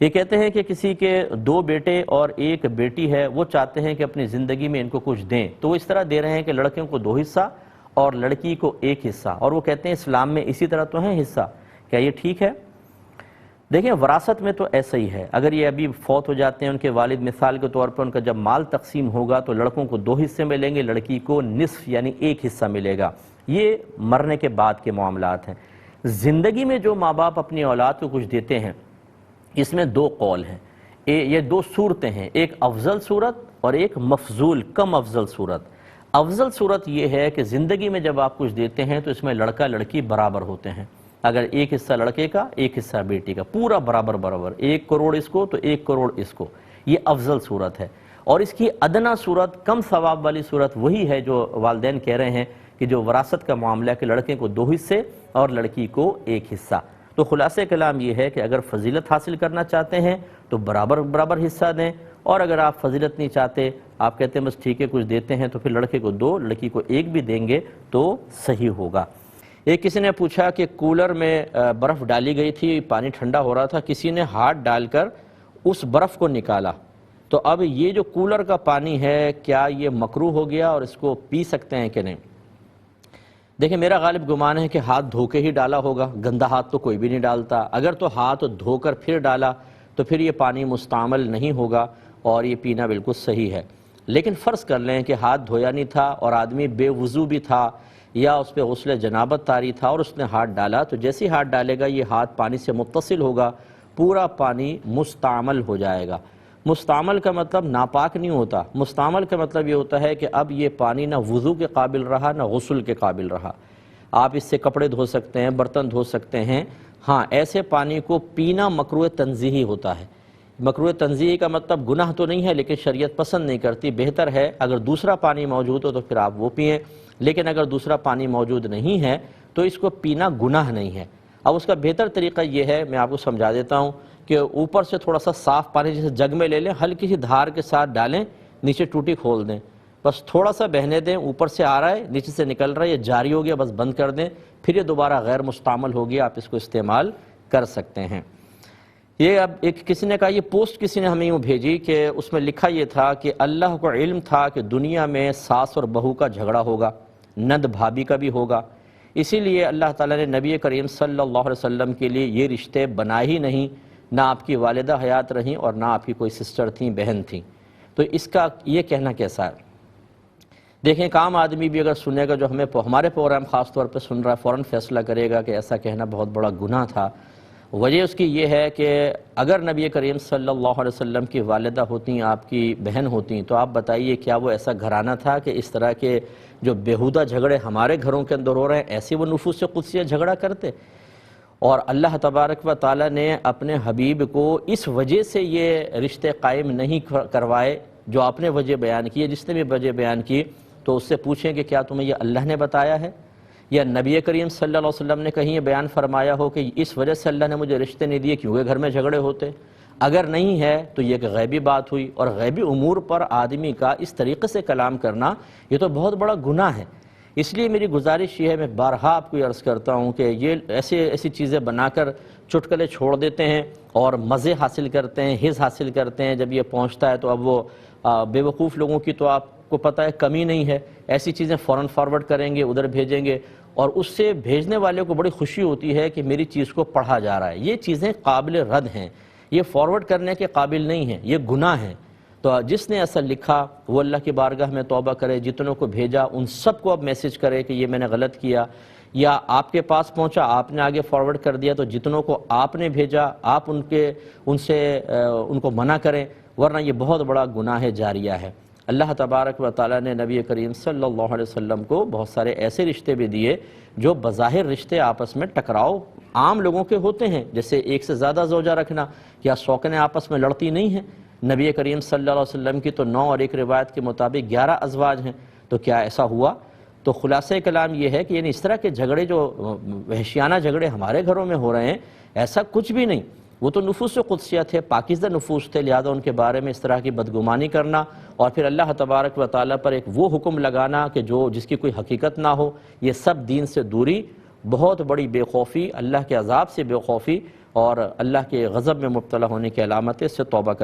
یہ کہتے ہیں کہ کسی کے 2 بیٹے اور 1 بیٹی ہے، وہ چاہتے ہیں کہ اپنی زندگی میں ان کو کچھ دیں، تو وہ اس طرح دے رہے ہیں کہ لڑکیوں کو 2 حصہ اور لڑکی کو 1 حصہ، اور وہ کہتے ہیں اسلام میں اسی طرح تو ہے حصہ، کیا یہ ٹھیک ہے؟ دیکھیں وراثت میں تو ایسا ہی ہے، اگر یہ ابھی فوت ہو جاتے ہیں ان کے والد، مثال کے طور پر ان کا جب مال تقسیم ہوگا تو لڑکوں کو 2 حصے ملیں گے، لڑکی کو نصف یعنی 1 حصہ ملے گا۔ یہ مرنے کے بعد کے معاملات ہیں۔ زندگی میں جو ماں باپ اپنی اولاد کو کچھ دیتے ہیں، اس میں 2 قول ہیں، یہ 2 صورتیں ہیں، ایک افضل صورت اور ایک مفضول کم افضل صورت۔ افضل صورت یہ ہے کہ زندگی میں جب آپ کچھ دیتے ہیں تو اس میں لڑکا لڑکی برابر ہوتے ہیں، اگر 1 حصہ لڑکے کا 1 حصہ بیٹی کا، پورا برابر برابر، 1 کروڑ اس کو تو 1 کروڑ اس کو، یہ افضل صورت ہے۔ اور اس کی ادنا صورت، کم ثواب والی صورت وہی ہے جو والدین کہہ رہے ہیں کہ جو وراثت کا معاملہ ہے کہ لڑکے کو 2 حصے اور لڑکی کو 1 حصہ۔ تو خلاصہ کلام یہ ہے کہ اگر فضیلت حاصل کرنا چاہتے ہیں تو برابر برابر حصہ دیں، اور اگر آپ فضیلت نہیں چاہتے، آپ کہتے ہیں بس ٹھیک ہے کچھ دیتے ہیں، تو پھر لڑکے کو 2 لڑکی کو 1 بھی دیں گے تو صحیح ہوگا۔ ایک کسی نے پوچھا کہ کولر میں برف ڈالی گئی تھی، پانی ٹھنڈا ہو رہا تھا، کسی نے ہاتھ ڈال کر اس برف کو نکالا، تو اب یہ جو کولر کا پانی ہے کیا یہ مکروہ ہو گیا اور اس کو پی سکتے ہیں کہ نہیں؟ دیکھیں میرا غالب گمان ہے کہ ہاتھ دھو کے ہی ڈالا ہوگا، گندا ہاتھ تو کوئی بھی نہیں ڈالتا، اگر تو ہاتھ دھو کر پھر ڈالا تو پھر یہ پانی مستعمل نہیں ہوگا اور یہ پینا بالکل صحیح ہے۔ لیکن فرض کر لیں کہ ہاتھ دھویا نہیں تھا اور آدمی بے وضو بھی تھا یا اس پہ غسل جنابت طاری تھا اور اس نے ہاتھ ڈالا، تو جیسے ہی ہاتھ ڈالے گا یہ ہاتھ پانی سے متصل ہوگا، پورا پانی مستعمل ہو جائے گا۔ مستعمل کا مطلب ناپاک نہیں ہوتا، مستعمل کا مطلب یہ ہوتا ہے کہ اب یہ پانی نہ وضو کے قابل رہا نہ غسل کے قابل رہا، آپ اس سے کپڑے دھو سکتے ہیں، برتن دھو سکتے ہیں۔ ہاں ایسے پانی کو پینا مکروہ تنزیہی ہوتا ہے۔ مکروہ تنزیہی کا مطلب گناہ تو نہیں ہے لیکن شریعت پسند نہیں کرتی، بہتر ہے اگر دوسرا پانی موجود ہو تو پھر آپ وہ پئیں، لیکن اگر دوسرا پانی موجود نہیں ہے تو اس کو پینا گناہ نہیں ہے۔ اب اس کا بہتر طریقہ یہ ہے، میں آپ کو سمجھا دیتا ہوں، کہ اوپر سے تھوڑا سا صاف پانی جیسے جگ میں لے لیں، ہلکی سی دھار کے ساتھ ڈالیں، نیچے ٹوٹی کھول دیں، بس تھوڑا سا بہنے دیں، اوپر سے آ رہا ہے نیچے سے نکل رہا ہے، یہ جاری ہو گیا، بس بند کر دیں، پھر یہ دوبارہ غیر مستعمل ہو گیا، آپ اس کو استعمال کر سکتے ہیں۔ یہ اب ایک کسی نے کہا، یہ پوسٹ کسی نے ہمیں یوں بھیجی کہ اس میں لکھا یہ تھا کہ اللہ کو علم تھا کہ دنیا میں ساس اور بہو کا جھگڑا ہوگا، نند بھابھی کا بھی ہوگا، اسی لیے اللہ تعالیٰ نے نبی کریم صلی اللہ علیہ وسلم کے لیے یہ رشتے بنائے ہی نہیں، نہ آپ کی والدہ حیات رہیں اور نہ آپ کی کوئی سسٹر تھیں، بہن تھیں۔ تو اس کا یہ کہنا کیسا ہے؟ دیکھیں ایک عام آدمی بھی اگر سنے گا جو ہمارے پروگرام خاص طور پہ سن رہا ہے، فوراً فیصلہ کرے گا کہ ایسا کہنا بہت بڑا گناہ تھا۔ وجہ اس کی یہ ہے کہ اگر نبی کریم صلی اللہ علیہ وسلم کی والدہ ہوتیں، آپ کی بہن ہوتیں، تو آپ بتائیے کیا وہ ایسا گھرانہ تھا کہ اس طرح کے جو بیہودہ جھگڑے ہمارے گھروں کے اندر ہو رہے ہیں ایسے وہ نفوس قدسیہ جھگڑا کرتے؟ اور اللہ تبارک و تعالیٰ نے اپنے حبیب کو اس وجہ سے یہ رشتے قائم نہیں کروائے جو آپ نے وجہ بیان کی ہے۔ جس نے بھی وجہ بیان کی تو اس سے پوچھیں کہ کیا تمہیں یہ اللہ نے بتایا ہے یا نبی کریم صلی اللہ علیہ وسلم نے کہیں یہ بیان فرمایا ہو کہ اس وجہ سے اللہ نے مجھے رشتے نہیں دیے کیونکہ گھر میں جھگڑے ہوتے؟ اگر نہیں ہے تو یہ ایک غیبی بات ہوئی، اور غیبی امور پر آدمی کا اس طریقے سے کلام کرنا یہ تو بہت بڑا گناہ ہے۔ اس لیے میری گزارش یہ ہے، میں بارہا آپ کو عرض کرتا ہوں کہ یہ ایسی چیزیں بنا کر چٹکلے چھوڑ دیتے ہیں اور مزے حاصل کرتے ہیں، حظ حاصل کرتے ہیں، جب یہ پہنچتا ہے تو اب وہ بے وقوف لوگوں کی تو آپ کو پتہ ہے کمی نہیں ہے، ایسی چیزیں فوراً فارورڈ کریں گے، ادھر بھیجیں گے، اور اس سے بھیجنے والے کو بڑی خوشی ہوتی ہے کہ میری چیز کو پڑھا جا رہا ہے۔ یہ چیزیں قابل رد ہیں، یہ فارورڈ کرنے کے قابل نہیں ہیں، یہ گناہ ہیں۔ تو جس نے ایسا لکھا وہ اللہ کی بارگاہ میں توبہ کرے، جتنوں کو بھیجا ان سب کو اب میسج کرے کہ یہ میں نے غلط کیا، یا آپ کے پاس پہنچا آپ نے آگے فارورڈ کر دیا تو جتنوں کو آپ نے بھیجا آپ ان کو منع کریں، ورنہ یہ بہت بڑا گناہ جاریہ ہے۔ اللہ تبارک و تعالیٰ نے نبی کریم صلی اللہ علیہ وسلم کو بہت سارے ایسے رشتے بھی دیے جو بظاہر رشتے آپس میں ٹکراؤ عام لوگوں کے ہوتے ہیں، جیسے ایک سے زیادہ زوجہ رکھنا یا سوکنے آپس میں لڑتی نہیں ہیں۔ نبی کریم صلی اللہ علیہ وسلم کی تو 9 اور ایک روایت کے مطابق 11 ازواج ہیں، تو کیا ایسا ہوا؟ تو خلاصہ کلام یہ ہے کہ یعنی اس طرح کے جھگڑے جو وحشیانہ جھگڑے ہمارے گھروں میں ہو رہے ہیں ایسا کچھ بھی نہیں، وہ تو نفوس قدسیہ تھے، پاکیزہ نفوس تھے، لہذا ان کے بارے میں اس طرح کی بدگمانی کرنا اور پھر اللہ تبارک و تعالیٰ پر ایک وہ حکم لگانا کہ جس کی کوئی حقیقت نہ ہو، یہ سب دین سے دوری، بہت بڑی بے خوفی، اللہ کے عذاب سے بے خوفی اور اللہ کے غضب میں مبتلا ہونے کی علامت ہے، اس سے توبہ کر